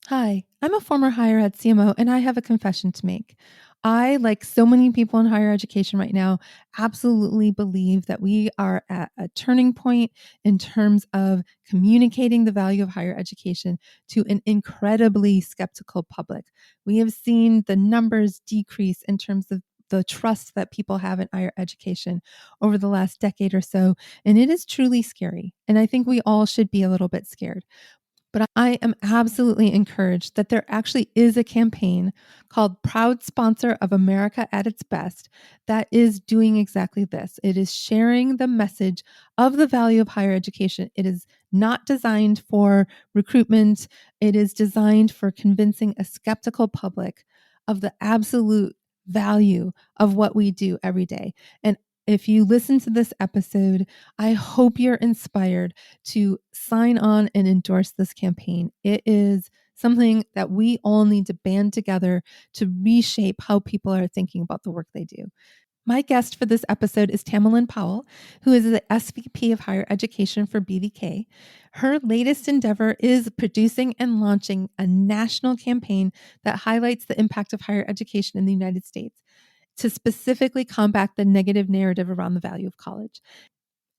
Hi, I'm a former higher ed CMO and I have a confession to make. I, like so many people in higher education right now, absolutely believe that we are at a turning point in terms of communicating the value of higher education to an incredibly skeptical public. We have seen the numbers decrease in terms of the trust that people have in higher education over the last decade or so. And it is truly scary. And I think we all should be a little bit scared. But I am absolutely encouraged that there actually is a campaign called Proud Sponsor of America at its Best that is doing exactly this. It is sharing the message of the value of higher education. It is not designed for recruitment, it is designed for convincing a skeptical public of the absolute value of what we do every day. And if you listen to this episode, I hope you're inspired to sign on and endorse this campaign. It is something that we all need to band together to reshape how people are thinking about the work they do. My guest for this episode is Tamalin Powell, who is the SVP of Higher Education for BVK. Her latest endeavor is producing and launching a national campaign that highlights the impact of higher education in the United States to specifically combat the negative narrative around the value of college.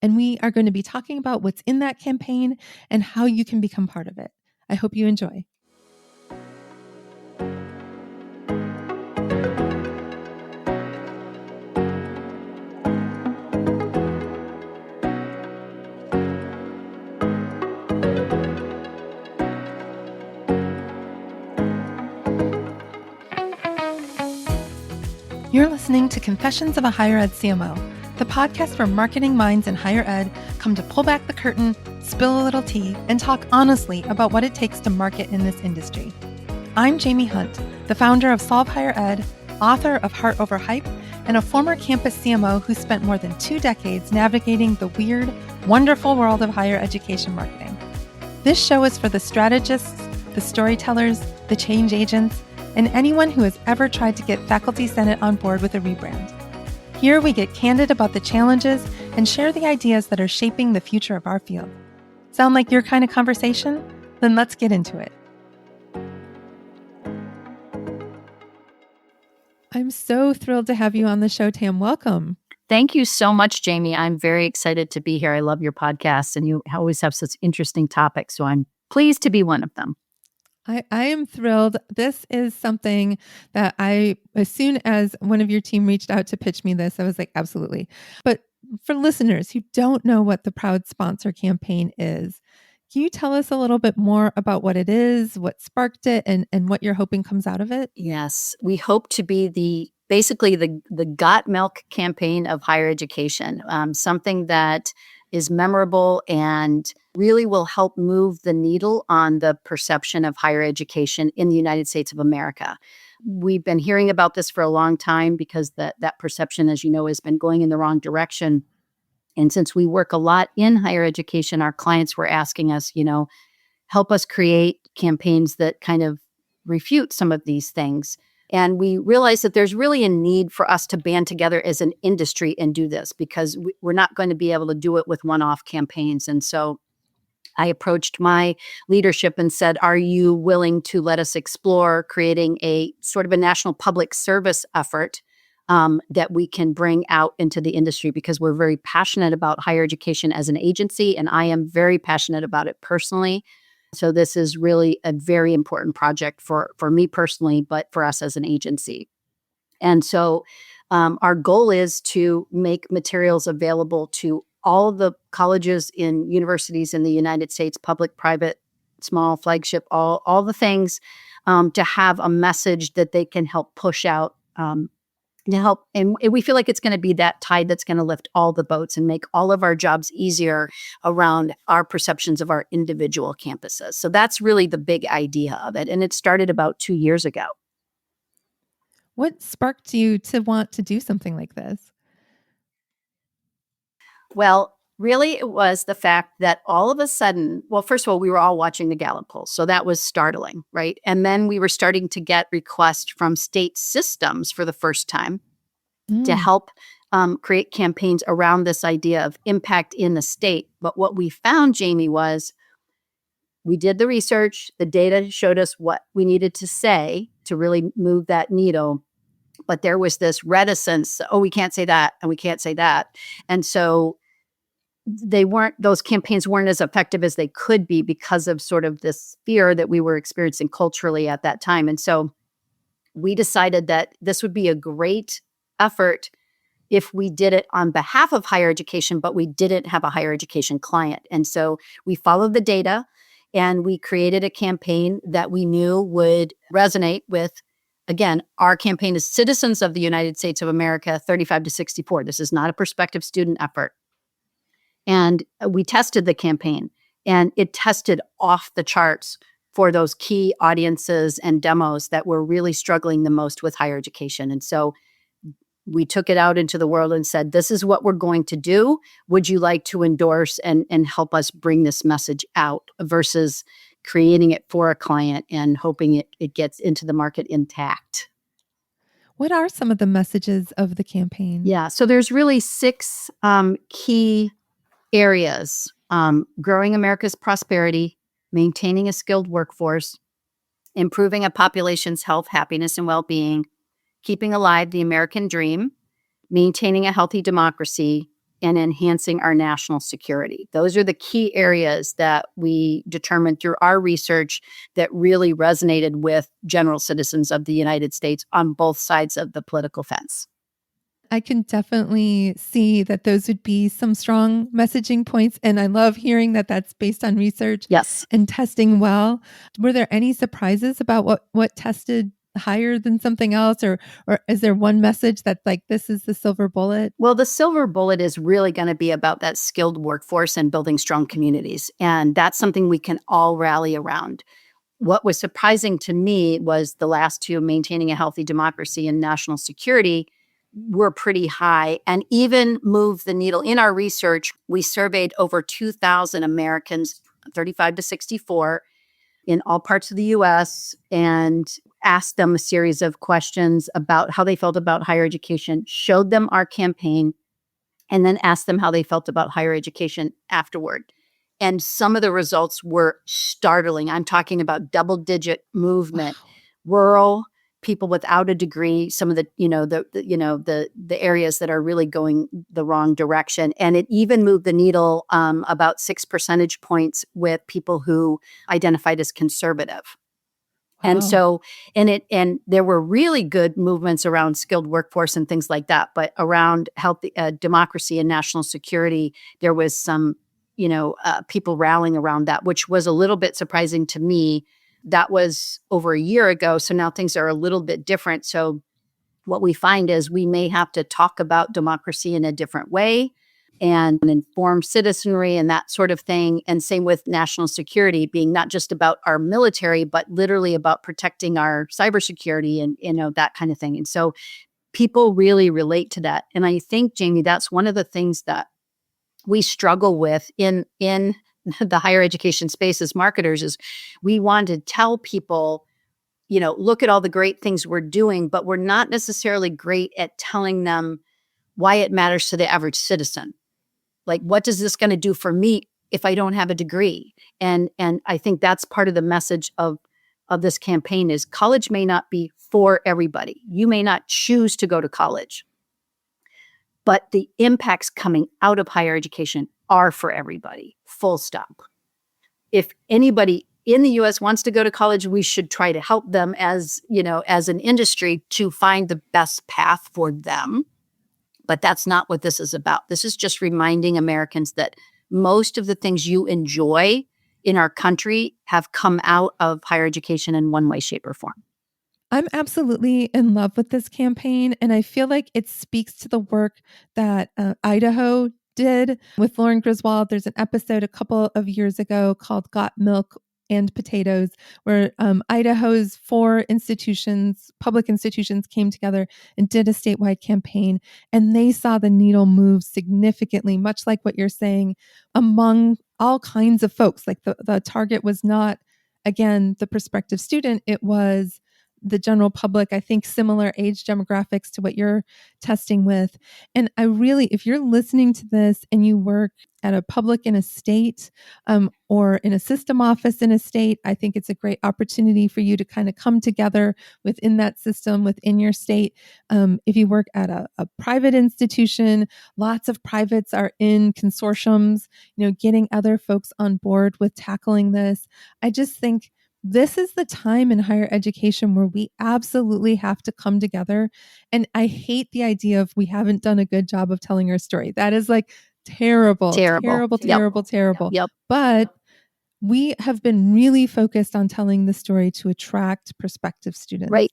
And we are going to be talking about what's in that campaign and how you can become part of it. I hope you enjoy. You're listening to Confessions of a Higher Ed CMO, the podcast where marketing minds in higher ed come to pull back the curtain, spill a little tea, and talk honestly about what it takes to market in this industry. I'm Jaime Hunt, the founder of Solve Higher Ed, author of Heart Over Hype, and a former campus CMO who spent more than 2 decades navigating the weird, wonderful world of higher education marketing. This show is for the strategists, the storytellers, the change agents, and anyone who has ever tried to get Faculty Senate on board with a rebrand. Here we get candid about the challenges and share the ideas that are shaping the future of our field. Sound like your kind of conversation? Then let's get into it. I'm so thrilled to have you on the show, Tam. Welcome. Thank you so much, Jaime. I'm very excited to be here. I love your podcast, and you always have such interesting topics, so I'm pleased to be one of them. I am thrilled. This is something that as soon as one of your team reached out to pitch me this, I was like, absolutely. But for listeners who don't know what the Proud Sponsor campaign is, can you tell us a little bit more about what it is, what sparked it, and what you're hoping comes out of it? Yes, we hope to be basically the Got Milk campaign of higher education, something that is memorable and really will help move the needle on the perception of higher education in the United States of America. We've been hearing about this for a long time because that perception, as you know, has been going in the wrong direction. And since we work a lot in higher education, our clients were asking us, help us create campaigns that kind of refute some of these things. And we realized that there's really a need for us to band together as an industry and do this because we're not going to be able to do it with one-off campaigns. And so I approached my leadership and said, are you willing to let us explore creating a sort of a national public service effort that we can bring out into the industry, because we're very passionate about higher education as an agency, and I am very passionate about it personally. So this is really a very important project for me personally, but for us as an agency. And so our goal is to make materials available to all the colleges and universities in the United States, public, private, small, flagship, all the things, to have a message that they can help push out to help. And we feel like it's going to be that tide that's going to lift all the boats and make all of our jobs easier around our perceptions of our individual campuses. So that's really the big idea of it. And it started about 2 years ago. What sparked you to want to do something like this? Well, really, it was the fact that all of a sudden, well, first of all, we were all watching the Gallup polls. So that was startling, right? And then we were starting to get requests from state systems for the first time to help create campaigns around this idea of impact in the state. But what we found, Jaime, was we did the research. The data showed us what we needed to say to really move that needle. But there was this reticence. Oh, we can't say that, and we can't say that. And so those campaigns weren't as effective as they could be because of sort of this fear that we were experiencing culturally at that time. And so we decided that this would be a great effort if we did it on behalf of higher education, but we didn't have a higher education client. And so we followed the data and we created a campaign that we knew would resonate with, again, our campaign is Citizens of the United States of America, 35 to 64. This is not a prospective student effort. And we tested the campaign, and it tested off the charts for those key audiences and demos that were really struggling the most with higher education. And so we took it out into the world and said, this is what we're going to do. Would you like to endorse and help us bring this message out versus creating it for a client and hoping it gets into the market intact? What are some of the messages of the campaign? Yeah, so there's really 6 key areas: growing America's prosperity, maintaining a skilled workforce, improving a population's health, happiness, and well-being, keeping alive the American dream, maintaining a healthy democracy, and enhancing our national security. Those are the key areas that we determined through our research that really resonated with general citizens of the United States on both sides of the political fence. I can definitely see that those would be some strong messaging points. And I love hearing that that's based on research Yes. and testing well. Were there any surprises about what tested higher than something else? Or is there one message that's like, this is the silver bullet? Well, the silver bullet is really going to be about that skilled workforce and building strong communities. And that's something we can all rally around. What was surprising to me was the last 2, maintaining a healthy democracy and national security, were pretty high and even moved the needle. In our research, we surveyed over 2,000 Americans, 35 to 64, in all parts of the US, and asked them a series of questions about how they felt about higher education, showed them our campaign, and then asked them how they felt about higher education afterward. And some of the results were startling. I'm talking about double-digit movement. Wow. Rural people without a degree, some of the areas that are really going the wrong direction. And it even moved the needle about 6 percentage points with people who identified as conservative. And Wow. so, and there were really good movements around skilled workforce and things like that. But around health, democracy, and national security, there was some, people rallying around that, which was a little bit surprising to me. That was over a year ago. So now things are a little bit different. So what we find is we may have to talk about democracy in a different way and inform citizenry and that sort of thing. And same with national security being not just about our military, but literally about protecting our cybersecurity and that kind of thing. And so people really relate to that. And I think, Jamie, that's one of the things that we struggle with in the higher education space as marketers is we want to tell people, look at all the great things we're doing, but we're not necessarily great at telling them why it matters to the average citizen. Like, what is this going to do for me if I don't have a degree? And I think that's part of the message of this campaign is college may not be for everybody. You may not choose to go to college, but the impacts coming out of higher education are for everybody, full stop. If anybody in the US wants to go to college, we should try to help them as an industry to find the best path for them. But that's not what this is about. This is just reminding Americans that most of the things you enjoy in our country have come out of higher education in one way, shape, or form. I'm absolutely in love with this campaign, and I feel like it speaks to the work that Idaho did with Lauren Griswold. There's an episode a couple of years ago called Got Milk and Potatoes, where Idaho's 4 institutions, public institutions, came together and did a statewide campaign, and they saw the needle move significantly, much like what you're saying, among all kinds of folks. Like the target was not, again, the prospective student, it was the general public, I think similar age demographics to what you're testing with. And I really, if you're listening to this and you work at a public in a state or in a system office in a state, I think it's a great opportunity for you to kind of come together within that system, within your state. If you work at a private institution, lots of privates are in consortiums, getting other folks on board with tackling this. I just think this is the time in higher education where we absolutely have to come together. And I hate the idea of we haven't done a good job of telling our story. That is like terrible, Terrible. terrible, Yep. terrible, terrible. Yep. But we have been really focused on telling the story to attract prospective students. Right.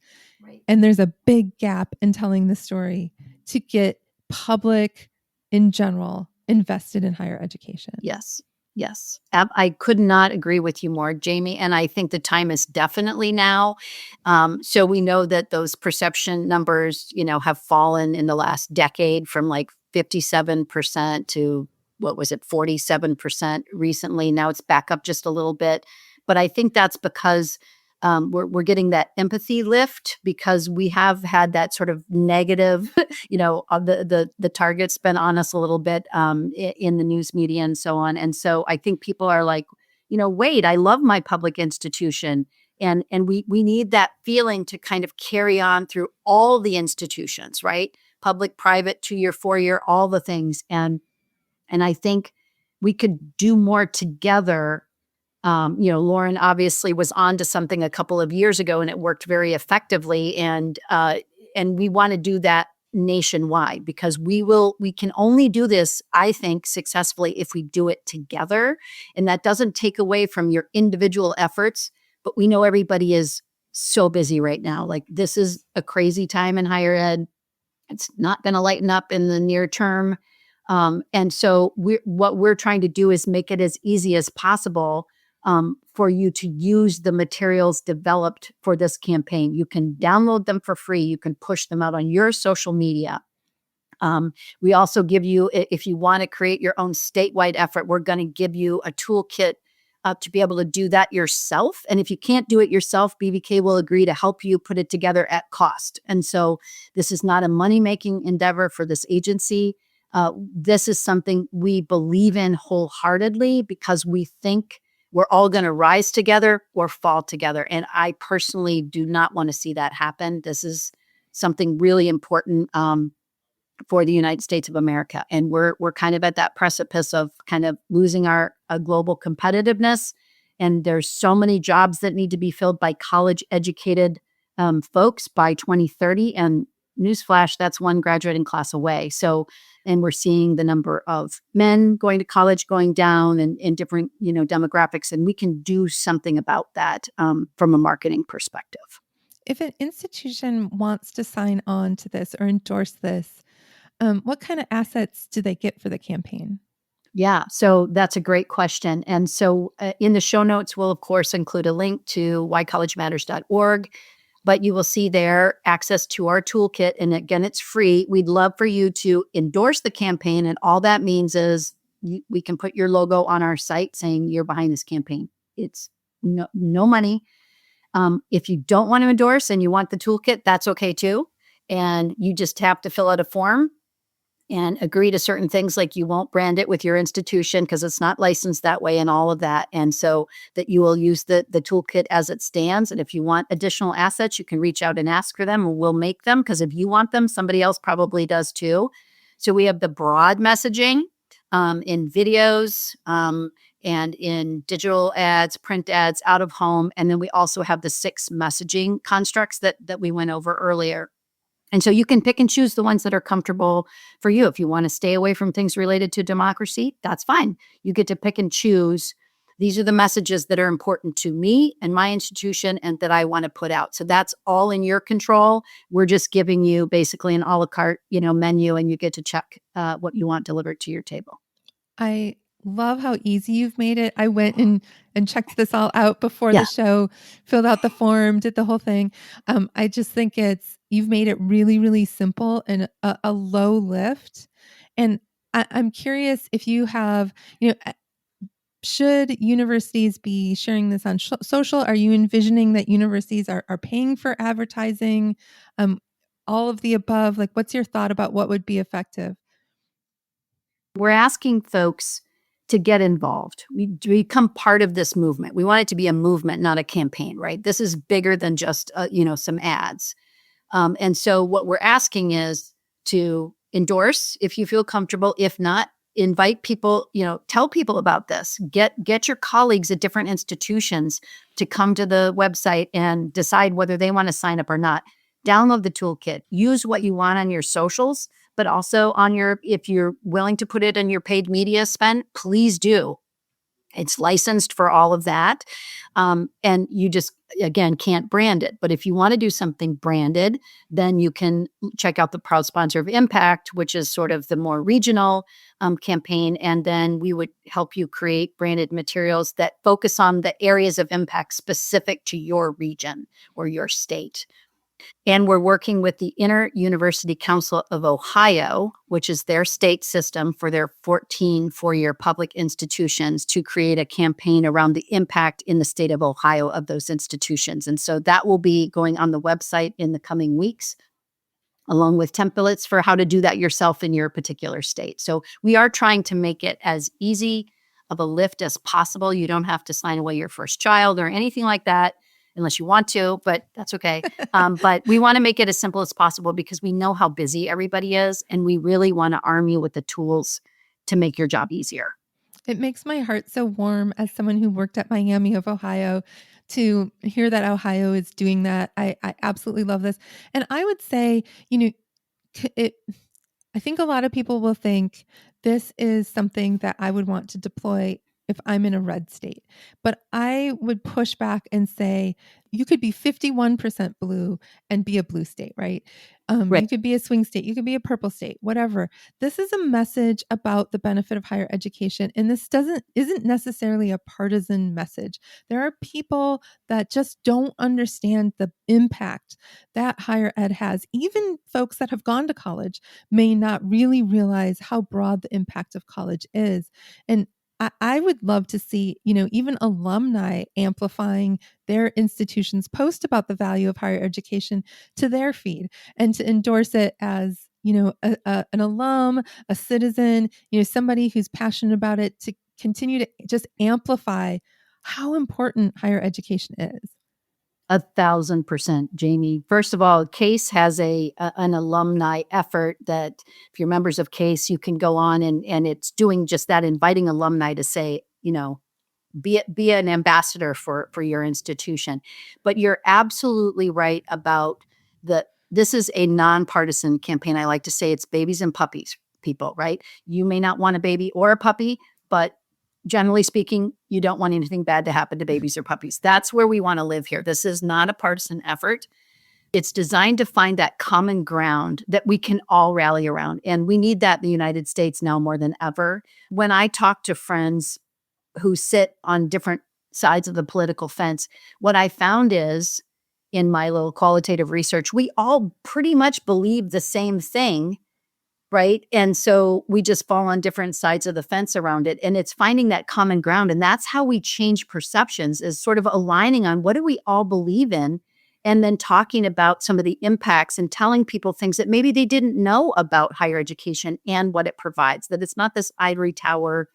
And there's a big gap in telling the story to get public in general invested in higher education. Yes. Yes. I could not agree with you more, Jamie. And I think the time is definitely now. So we know that those perception numbers, have fallen in the last decade from like 57% to what was it, 47% recently. Now it's back up just a little bit. But I think that's because we're getting that empathy lift because we have had that sort of negative, the target's been on us a little bit in the news media and so on. And so I think people are like, wait, I love my public institution. And we need that feeling to kind of carry on through all the institutions, right? Public, private, 2-year, 4-year, all the things. And I think we could do more together. Lauren obviously was on to something a couple of years ago and it worked very effectively. And we want to do that nationwide because we can only do this, I think, successfully if we do it together. And that doesn't take away from your individual efforts, but we know everybody is so busy right now. Like this is a crazy time in higher ed. It's not going to lighten up in the near term. And so what we're trying to do is make it as easy as possible for you to use the materials developed for this campaign. You can download them for free. You can push them out on your social media. We also give you, if you want to create your own statewide effort, we're going to give you a toolkit to be able to do that yourself. And if you can't do it yourself, BVK will agree to help you put it together at cost. And so this is not a money-making endeavor for this agency. This is something we believe in wholeheartedly because we think we're all going to rise together or fall together. And I personally do not want to see that happen. This is something really important for the United States of America. And we're kind of at that precipice of kind of losing our global competitiveness. And there's so many jobs that need to be filled by college educated folks by 2030. And newsflash, that's one graduating class away. So, and we're seeing the number of men going to college going down and in different, demographics. And we can do something about that from a marketing perspective. If an institution wants to sign on to this or endorse this, what kind of assets do they get for the campaign? Yeah, so that's a great question. And so in the show notes, we'll, of course, include a link to whycollegematters.org, but you will see there access to our toolkit. And again, it's free. We'd love for you to endorse the campaign. And all that means is we can put your logo on our site saying you're behind this campaign. It's no money. If you don't want to endorse and you want the toolkit, that's okay too. And you just have to fill out a form and agree to certain things like you won't brand it with your institution because it's not licensed that way and all of that. And so that you will use the toolkit as it stands. And if you want additional assets, you can reach out and ask for them and we'll make them because if you want them, somebody else probably does too. So we have the broad messaging in videos and in digital ads, print ads, out of home. And then we also have the 6 messaging constructs that we went over earlier. And so you can pick and choose the ones that are comfortable for you. If you want to stay away from things related to democracy, that's fine. You get to pick and choose. These are the messages that are important to me and my institution and that I want to put out. So that's all in your control. We're just giving you basically an a la carte, menu, and you get to check what you want delivered to your table. I love how easy you've made it. I went and checked this all out before the show, filled out the form, did the whole thing. I just think you've made it really, really simple and a low lift. And I'm curious if you have, should universities be sharing this on social? Are you envisioning that universities are paying for advertising? All of the above? Like, what's your thought about what would be effective? We're asking folks to get involved. We become part of this movement. We want it to be a movement, not a campaign, right? This is bigger than just some ads. And so what we're asking is to endorse if you feel comfortable. If not, invite people, tell people about this. Get your colleagues at different institutions to come to the website and decide whether they want to sign up or not. Download the toolkit. Use what you want on your socials, but also if you're willing to put it in your paid media spend, please do. It's licensed for all of that. And you just, again, can't brand it. But if you want to do something branded, then you can check out the Proud Sponsor of Impact, which is sort of the more regional campaign. And then we would help you create branded materials that focus on the areas of impact specific to your region or your state. And we're working with the Inter-University Council of Ohio, which is their state system for their 14 four-year public institutions, to create a campaign around the impact in the state of Ohio of those institutions. And so that will be going on the website in the coming weeks, along with templates for how to do that yourself in your particular state. So we are trying to make it as easy of a lift as possible. You don't have to sign away your first child or anything like that, unless you want to, but that's okay. But we want to make it as simple as possible because we know how busy everybody is, and we really want to arm you with the tools to make your job easier. It makes my heart so warm as someone who worked at Miami of Ohio to hear that Ohio is doing that. I absolutely love this. And I would say, it, I think a lot of people will think this is something that I would want to deploy if I'm in a red state. But I would push back and say you could be 51% blue and be a blue state, right? Right. You could be a swing state, you could be a purple state, whatever. This is a message about the benefit of higher education, and this isn't necessarily a partisan message. There are people that just don't understand the impact that higher ed has. Even folks that have gone to college may not really realize how broad the impact of college is. And I would love to see, even alumni amplifying their institutions post about the value of higher education to their feed and to endorse it as, an alum, a citizen, somebody who's passionate about it, to continue to just amplify how important higher education is. 1,000%, Jamie. First of all, CASE has an alumni effort that if you're members of CASE, you can go on and it's doing just that, inviting alumni to say, be an ambassador for your institution. But you're absolutely right about this is a nonpartisan campaign. I like to say it's babies and puppies, people, right? You may not want a baby or a puppy, but generally speaking, you don't want anything bad to happen to babies or puppies. That's where we want to live here. This is not a partisan effort. It's designed to find that common ground that we can all rally around. And we need that in the United States now more than ever. When I talk to friends who sit on different sides of the political fence, what I found is, in my little qualitative research, we all pretty much believe the same thing, right? And so we just fall on different sides of the fence around it. And it's finding that common ground. And that's how we change perceptions, is sort of aligning on what do we all believe in, and then talking about some of the impacts and telling people things that maybe they didn't know about higher education and what it provides, that it's not this ivory tower,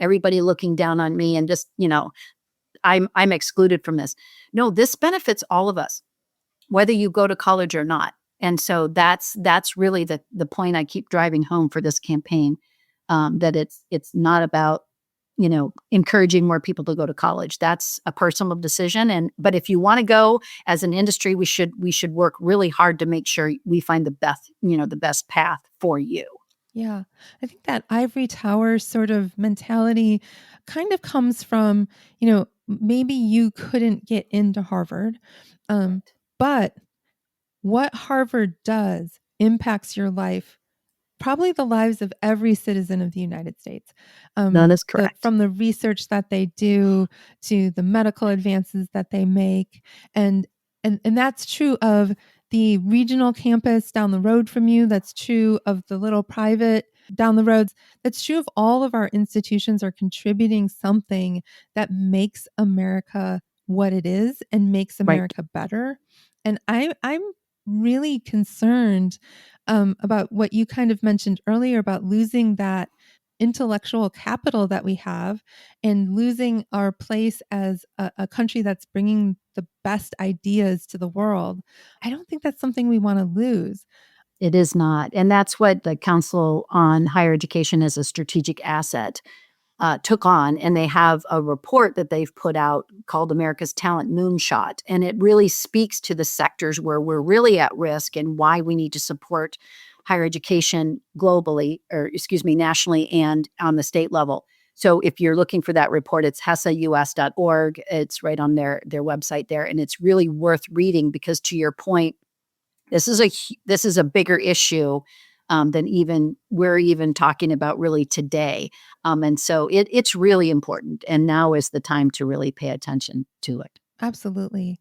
everybody looking down on me and just, I'm excluded from this. No, this benefits all of us, whether you go to college or not. And so that's really the point I keep driving home for this campaign, that it's not about, encouraging more people to go to college. That's a personal decision. But if you want to go as an industry, we should work really hard to make sure we find the best path for you. Yeah. I think that ivory tower sort of mentality kind of comes from, maybe you couldn't get into Harvard, Correct. but what Harvard does impacts your life, probably the lives of every citizen of the United States. That is correct. From the research that they do to the medical advances that they make. And that's true of the regional campus down the road from you. That's true of the little private down the roads. That's true of all of our institutions are contributing something that makes America what it is and makes Right. America better. And I'm really concerned about what you kind of mentioned earlier about losing that intellectual capital that we have and losing our place as a country that's bringing the best ideas to the world. I don't think that's something we want to lose. It is not. And that's what the Council on Higher Education as a Strategic Asset took on. And they have a report that they've put out called America's Talent Moonshot. And it really speaks to the sectors where we're really at risk and why we need to support higher education globally, or excuse me, nationally and on the state level. So if you're looking for that report, it's hesaus.org. It's right on their website there. And it's really worth reading because, to your point, this is a bigger issue than even we're even talking about really today, and so it's really important. And now is the time to really pay attention to it. Absolutely.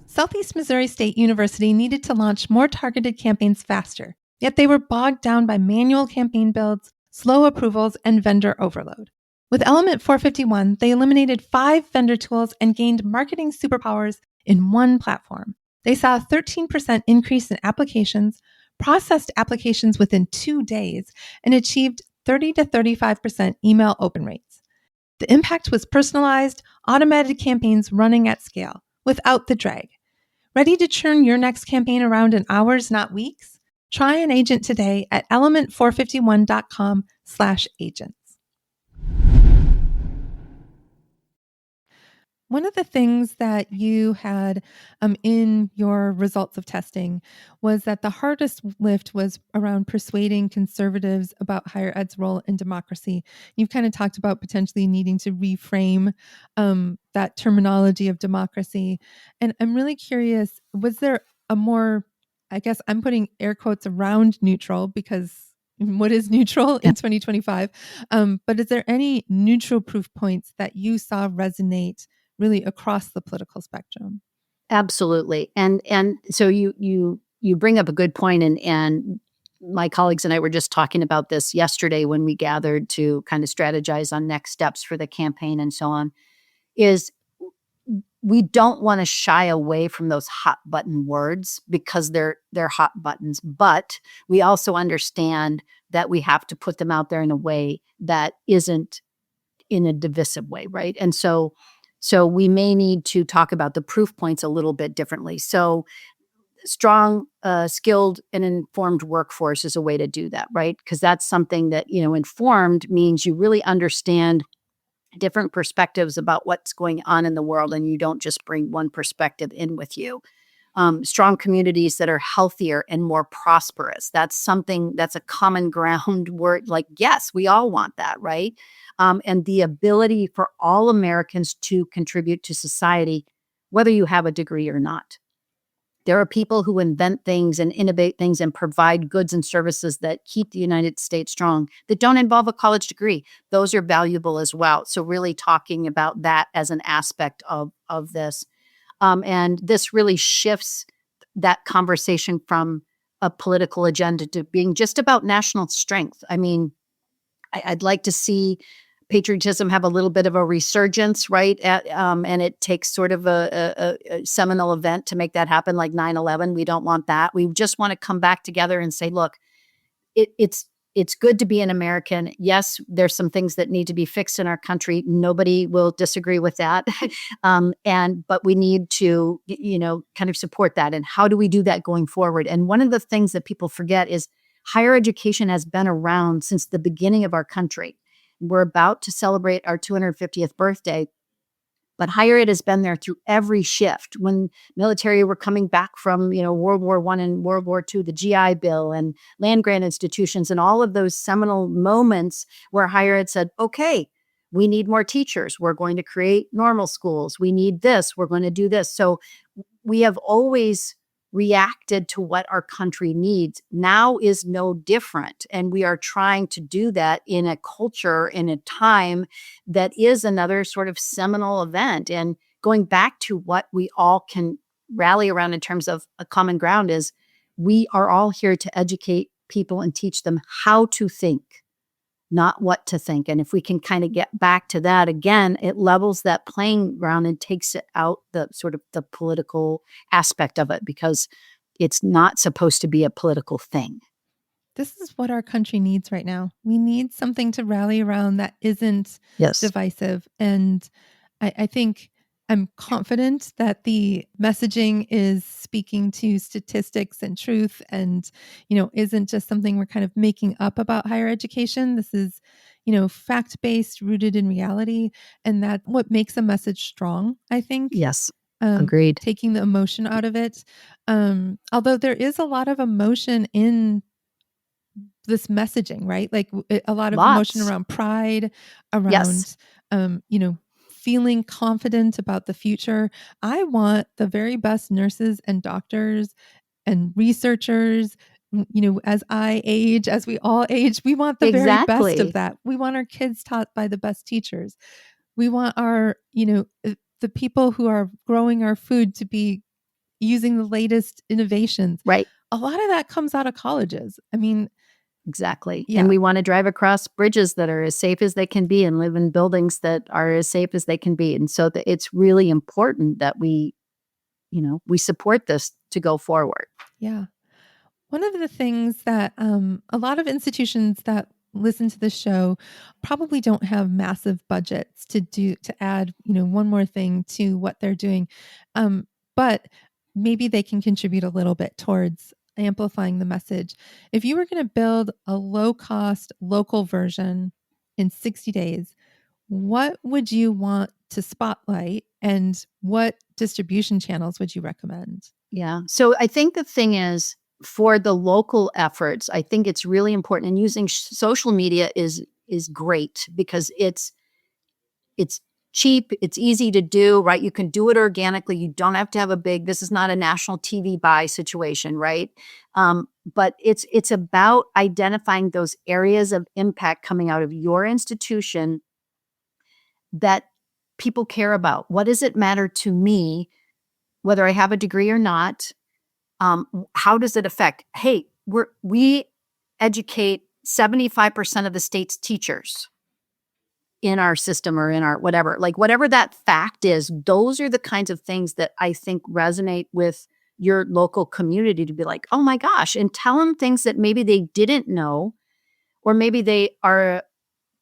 Southeast Missouri State University needed to launch more targeted campaigns faster, yet they were bogged down by manual campaign builds, slow approvals, and vendor overload. With Element 451, they eliminated 5 vendor tools and gained marketing superpowers in one platform. They saw a 13% increase in applications, processed applications within 2 days, and achieved 30 to 35% email open rates. The impact was personalized, automated campaigns running at scale without the drag. Ready to churn your next campaign around in hours, not weeks? Try an agent today at element451.com/agents. One of the things that you had in your results of testing was that the hardest lift was around persuading conservatives about higher ed's role in democracy. You've kind of talked about potentially needing to reframe that terminology of democracy. And I'm really curious, was there a more, I guess I'm putting air quotes around neutral because what is neutral Yeah, in 2025? But is there any neutral proof points that you saw resonate really across the political spectrum? absolutely. And so you bring up a good point, and my colleagues and I were just talking about this yesterday when we gathered to kind of strategize on next steps for the campaign and so on. Is we don't want to shy away from those hot button words because they're hot buttons, but we also understand that we have to put them out there in a way that isn't in a divisive way, right? And so we may need to talk about the proof points a little bit differently. So strong, skilled, and informed workforce is a way to do that, right? Because that's something that, informed means you really understand different perspectives about what's going on in the world, and you don't just bring one perspective in with you. Strong communities that are healthier and more prosperous. That's a common ground word. Like, yes, we all want that, right? And the ability for all Americans to contribute to society, whether you have a degree or not. There are people who invent things and innovate things and provide goods and services that keep the United States strong that don't involve a college degree. Those are valuable as well. So really talking about that as an aspect of this. And this really shifts that conversation from a political agenda to being just about national strength. I mean, I'd like to see patriotism have a little bit of a resurgence, right? And it takes sort of a seminal event to make that happen, like 9/11. We don't want that. We just want to come back together and say, look, it's good to be an American. Yes, there's some things that need to be fixed in our country. Nobody will disagree with that. But we need to, kind of support that. And how do we do that going forward? And one of the things that people forget is higher education has been around since the beginning of our country. We're about to celebrate our 250th birthday, but higher ed has been there through every shift. When military were coming back from, World War I and World War II, the GI Bill and land grant institutions and all of those seminal moments where higher ed said, okay, we need more teachers. We're going to create normal schools. We need this. We're going to do this. So we have always reacted to what our country needs. Now is no different. And we are trying to do that in a culture, in a time that is another sort of seminal event. And going back to what we all can rally around in terms of a common ground is we are all here to educate people and teach them how to think, not what to think. And if we can kind of get back to that again, it levels that playing ground and takes it out the sort of the political aspect of it, because it's not supposed to be a political thing. This is what our country needs right now. We need something to rally around that isn't Yes. divisive. And I think I'm confident that the messaging is speaking to statistics and truth and, isn't just something we're kind of making up about higher education. This is, fact-based, rooted in reality. And that what makes a message strong, I think. Yes. Agreed. Taking the emotion out of it. Although there is a lot of emotion in this messaging, right? Like a lot of emotion Lots. around pride, Yes. around, feeling confident about the future. I want the very best nurses and doctors and researchers. As we all age, we want the very best of Exactly. that. We want our kids taught by the best teachers. We want our, the people who are growing our food to be using the latest innovations. Right. A lot of that comes out of colleges. I mean, Exactly. And yeah, we want to drive across bridges that are as safe as they can be and live in buildings that are as safe as they can be. And so that it's really important that we support this to go forward. yeah. One of the things that a lot of institutions that listen to the show probably don't have massive budgets to add, one more thing to what they're doing, but maybe they can contribute a little bit towards amplifying the message. If you were going to build a low-cost local version in 60 days, what would you want to spotlight, and what distribution channels would you recommend? Yeah. So I think the thing is, for the local efforts, I think it's really important, and using social media is great because it's cheap, it's easy to do, right? You can do it organically. You don't have to have this is not a national TV buy situation, right? But it's about identifying those areas of impact coming out of your institution that people care about. What does it matter to me, whether I have a degree or not? How does it affect? Hey, we educate 75% of the state's teachers in our system or in our whatever, like whatever that fact is. Those are the kinds of things that I think resonate with your local community, to be like, oh my gosh, and tell them things that maybe they didn't know, or maybe they are a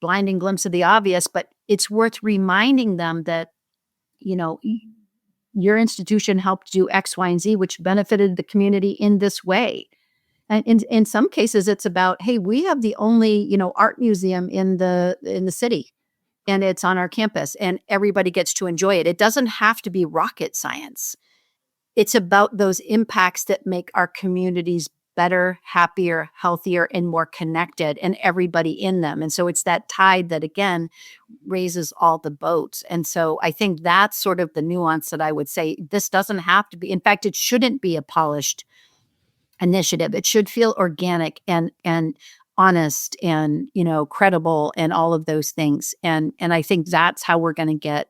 blinding glimpse of the obvious, but it's worth reminding them that, you know, your institution helped do X, Y, and Z, which benefited the community in this way. And in some cases, it's about, hey, we have the only, art museum in the city, and it's on our campus, and everybody gets to enjoy it. It doesn't have to be rocket science. It's about those impacts that make our communities better, happier, healthier, and more connected, and everybody in them. And so it's that tide that, again, raises all the boats. And so I think that's sort of the nuance that I would say. This doesn't have to be, in fact, it shouldn't be a polished initiative. It should feel organic and honest and, credible and all of those things. And I think that's how we're going to get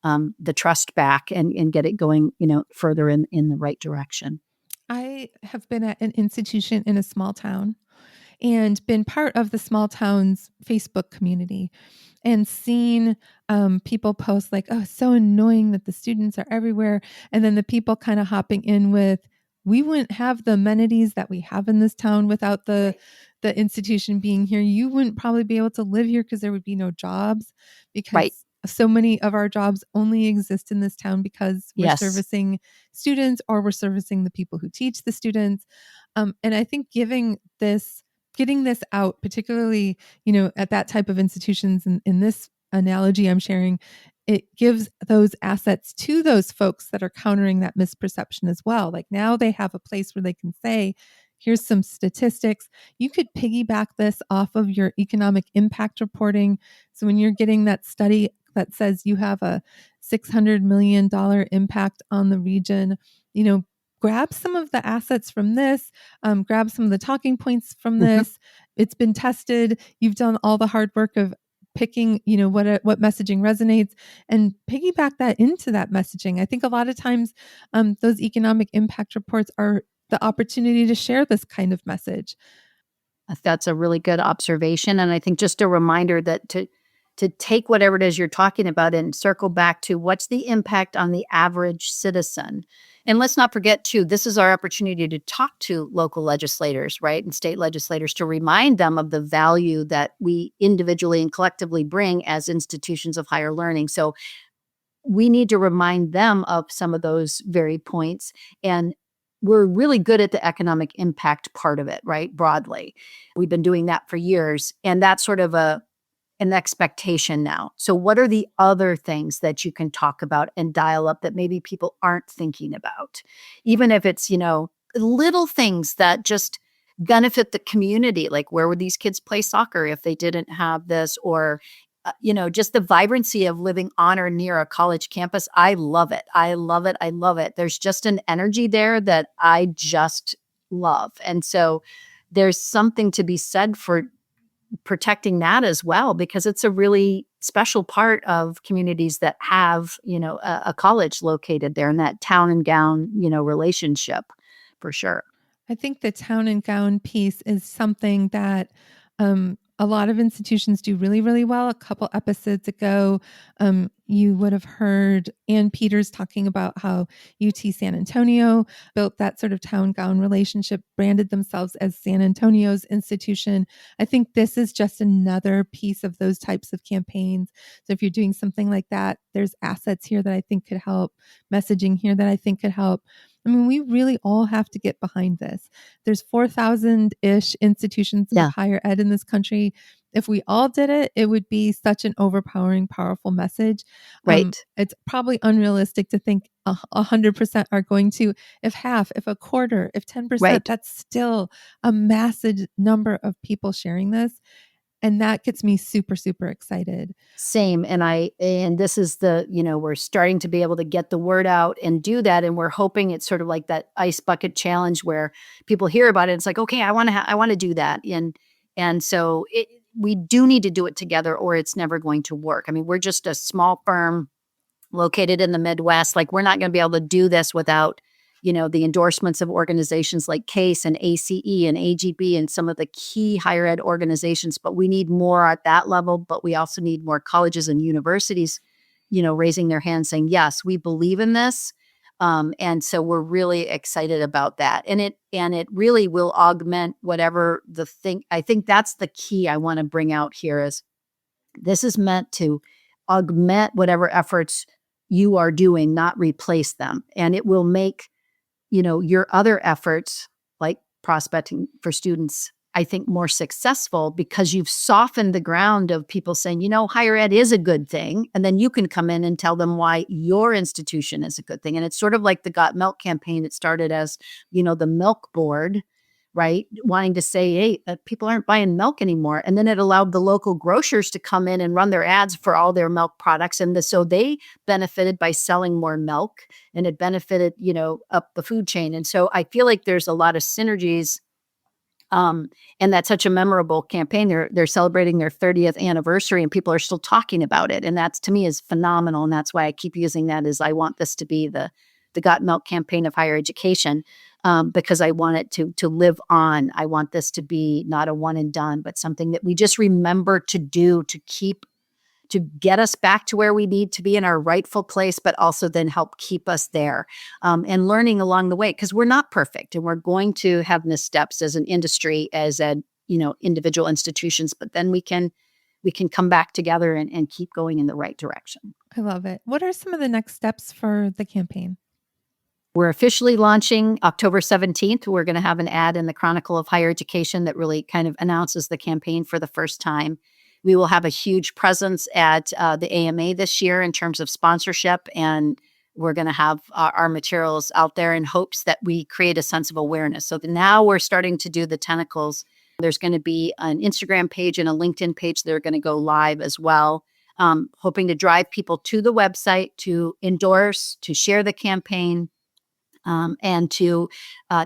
the trust back and get it going, further in the right direction. I have been at an institution in a small town and been part of the small town's Facebook community, and seen people post like, oh, it's so annoying that the students are everywhere. And then the people kind of hopping in with, we wouldn't have the amenities that we have in this town without the institution being here. You wouldn't probably be able to live here because there would be no jobs, Right. because so many of our jobs only exist in this town because we're Yes. servicing students, or we're servicing the people who teach the students. And I think getting this out, particularly, at that type of institutions, in this analogy I'm sharing, it gives those assets to those folks that are countering that misperception as well. Like, now they have a place where they can say, here's some statistics. You could piggyback this off of your economic impact reporting. So when you're getting that study that says you have a $600 million impact on the region, grab some of the assets from this, grab some of the talking points from Mhm. this. It's been tested. You've done all the hard work of picking, what messaging resonates, and piggyback that into that messaging. I think a lot of times those economic impact reports are the opportunity to share this kind of message. That's a really good observation, and I think just a reminder that to take whatever it is you're talking about and circle back to what's the impact on the average citizen. And let's not forget too, this is our opportunity to talk to local legislators, right, and state legislators to remind them of the value that we individually and collectively bring as institutions of higher learning. So we need to remind them of some of those very points. And we're really good at the economic impact part of it, right? Broadly. We've been doing that for years. And that's sort of an expectation now. So, what are the other things that you can talk about and dial up that maybe people aren't thinking about? Even if it's, little things that just benefit the community, like where would these kids play soccer if they didn't have this? Or, just the vibrancy of living on or near a college campus. I love it. I love it. I love it. There's just an energy there that I just love. And so, there's something to be said for protecting that as well, because it's a really special part of communities that have, a college located there, and that town and gown, relationship for sure. I think the town and gown piece is something that a lot of institutions do really, really well. A couple episodes ago, you would have heard Ann Peters talking about how UT San Antonio built that sort of town gown relationship, branded themselves as San Antonio's institution. I think this is just another piece of those types of campaigns. So if you're doing something like that, there's assets here that I think could help, messaging here that I think could help. I mean, we really all have to get behind this. There's 4,000-ish institutions Yeah. of higher ed in this country. If we all did it, it would be such an overpowering, powerful message. Right. It's probably unrealistic to think 100% are going to. If half, if a quarter, if 10%, Right. that's still a massive number of people sharing this. And that gets me super, super excited. Same. And this is we're starting to be able to get the word out and do that. And we're hoping it's sort of like that ice bucket challenge where people hear about it. It's like, okay, I want to do that. And so we do need to do it together or it's never going to work. I mean, we're just a small firm located in the Midwest. Like, we're not going to be able to do this without, the endorsements of organizations like CASE and ACE and AGB and some of the key higher ed organizations. But we need more at that level. But we also need more colleges and universities, raising their hands saying, yes, we believe in this. And so we're really excited about that. And it really will augment whatever the thing. I think that's the key I want to bring out here is this is meant to augment whatever efforts you are doing, not replace them. And it will make, your other efforts like prospecting for students, I think, more successful because you've softened the ground of people saying, higher ed is a good thing. And then you can come in and tell them why your institution is a good thing. And it's sort of like the Got Milk campaign. It started as, the milk board, right? Wanting to say, hey, people aren't buying milk anymore. And then it allowed the local grocers to come in and run their ads for all their milk products. And so they benefited by selling more milk and it benefited, up the food chain. And so I feel like there's a lot of synergies. And that's such a memorable campaign. They're celebrating their 30th anniversary and people are still talking about it. And that's, to me, is phenomenal. And that's why I keep using that as I want this to be the Got Milk campaign of higher education. Because I want it to live on. I want this to be not a one and done, but something that we just remember to do to get us back to where we need to be in our rightful place, but also then help keep us there and learning along the way, because we're not perfect and we're going to have missteps as an industry, as individual institutions, but then we can come back together and keep going in the right direction. I love it. What are some of the next steps for the campaign? We're officially launching October 17th. We're going to have an ad in the Chronicle of Higher Education that really kind of announces the campaign for the first time. We will have a huge presence at the AMA this year in terms of sponsorship, and we're going to have our materials out there in hopes that we create a sense of awareness. So now we're starting to do the tentacles. There's going to be an Instagram page and a LinkedIn page that are going to go live as well. Hoping to drive people to the website to endorse, to share the campaign, and to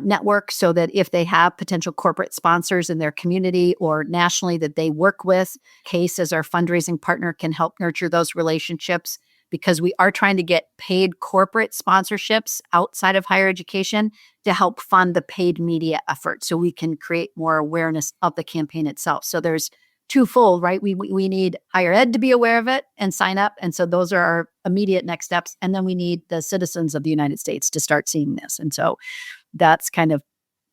network so that if they have potential corporate sponsors in their community or nationally that they work with, CASE as our fundraising partner can help nurture those relationships. because we are trying to get paid corporate sponsorships outside of higher education to help fund the paid media effort so we can create more awareness of the campaign itself. So there's twofold, right? We need higher ed to be aware of it and sign up. And so those are our immediate next steps. And then we need the citizens of the United States to start seeing this. And so that's kind of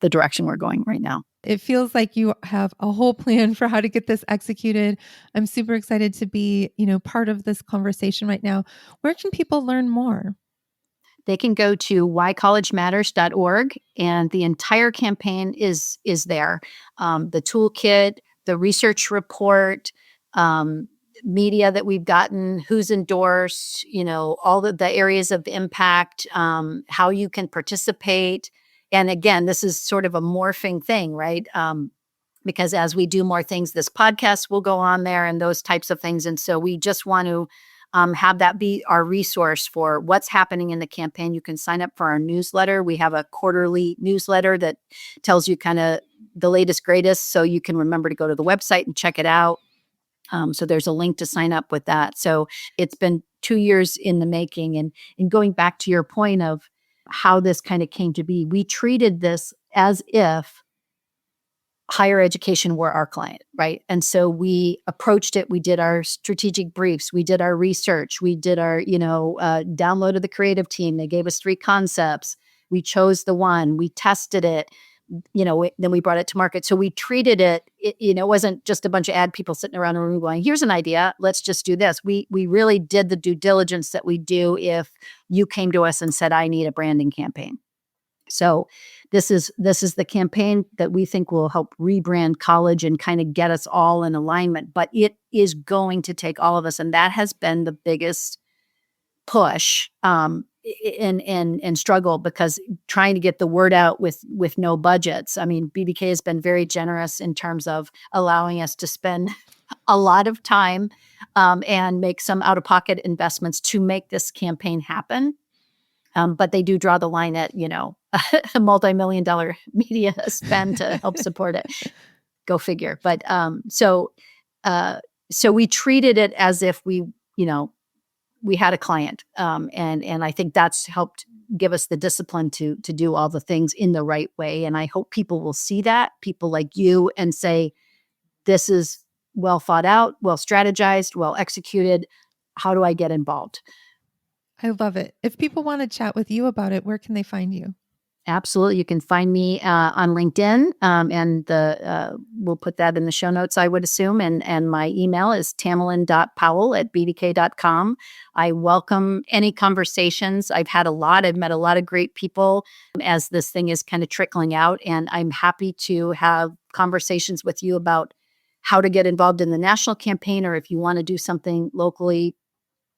the direction we're going right now. It feels like you have a whole plan for how to get this executed. I'm super excited to be, part of this conversation right now. Where can people learn more? They can go to whycollegematters.org, and the entire campaign is there. The toolkit, the research report, media that we've gotten, who's endorsed, all the areas of impact, how you can participate. And again, this is sort of a morphing thing, right? Because as we do more things, this podcast will go on there and those types of things. And so we just want to have that be our resource for what's happening in the campaign. You can sign up for our newsletter. We have a quarterly newsletter that tells you kind of the latest, greatest, so you can remember to go to the website and check it out. So there's a link to sign up with that. So it's been 2 years in the making. And going back to your point of how this kind of came to be, we treated this as if higher education were our client, right? And so we approached it. We did our strategic briefs. We did our research. We did our, download of the creative team. They gave us 3 concepts. We chose the one. We tested it. Then we brought it to market. So we treated it, it wasn't just a bunch of ad people sitting around a room going, here's an idea, let's just do this. We really did the due diligence that we do if you came to us and said, I need a branding campaign. So this is the campaign that we think will help rebrand college and kind of get us all in alignment. But it is going to take all of us. And that has been the biggest push and struggle, because trying to get the word out with no budgets. I mean, BBK has been very generous in terms of allowing us to spend a lot of time and make some out-of-pocket investments to make this campaign happen. But they do draw the line at, a multi-million-dollar media spend to help support it. Go figure. But so we treated it as if we had a client. And I think that's helped give us the discipline to do all the things in the right way. And I hope people will see that, people like you, and say, this is well thought out, well strategized, well executed. How do I get involved? I love it. If people want to chat with you about it, where can they find you? Absolutely. You can find me on LinkedIn, and we'll put that in the show notes, I would assume. And my email is tamerlan.powell@bbk.com. I welcome any conversations. I've met a lot of great people as this thing is kind of trickling out. And I'm happy to have conversations with you about how to get involved in the national campaign, or if you want to do something locally.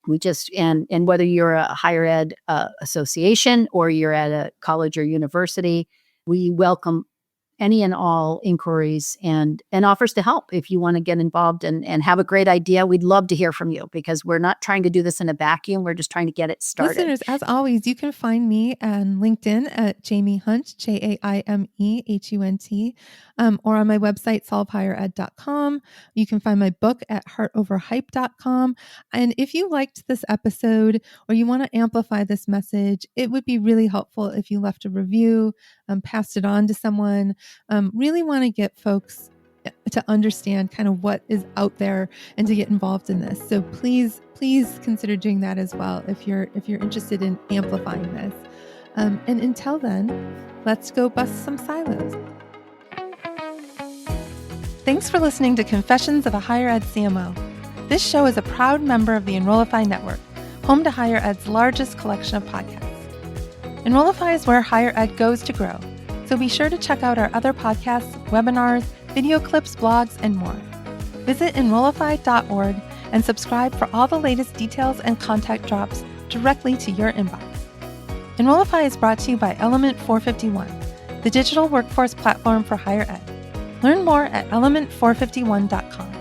We just, and whether you're a higher ed association or you're at a college or university, we welcome any and all inquiries and offers to help. If you want to get involved and have a great idea, we'd love to hear from you, because we're not trying to do this in a vacuum. We're just trying to get it started. Listeners, as always, you can find me on LinkedIn at Jaime Hunt, JaimeHunt, or on my website, solvehighered.com. You can find my book at heartoverhype.com. And if you liked this episode or you want to amplify this message, it would be really helpful if you left a review, passed it on to someone. Really want to get folks to understand kind of what is out there and to get involved in this. So please consider doing that as well if you're interested in amplifying this. And until then, let's go bust some silos. Thanks for listening to Confessions of a Higher Ed CMO. This show is a proud member of the Enrollify Network, home to Higher Ed's largest collection of podcasts. Enrollify is where higher ed goes to grow. So be sure to check out our other podcasts, webinars, video clips, blogs, and more. Visit Enrollify.org and subscribe for all the latest details and contact drops directly to your inbox. Enrollify is brought to you by Element 451, the digital workforce platform for higher ed. Learn more at element451.com.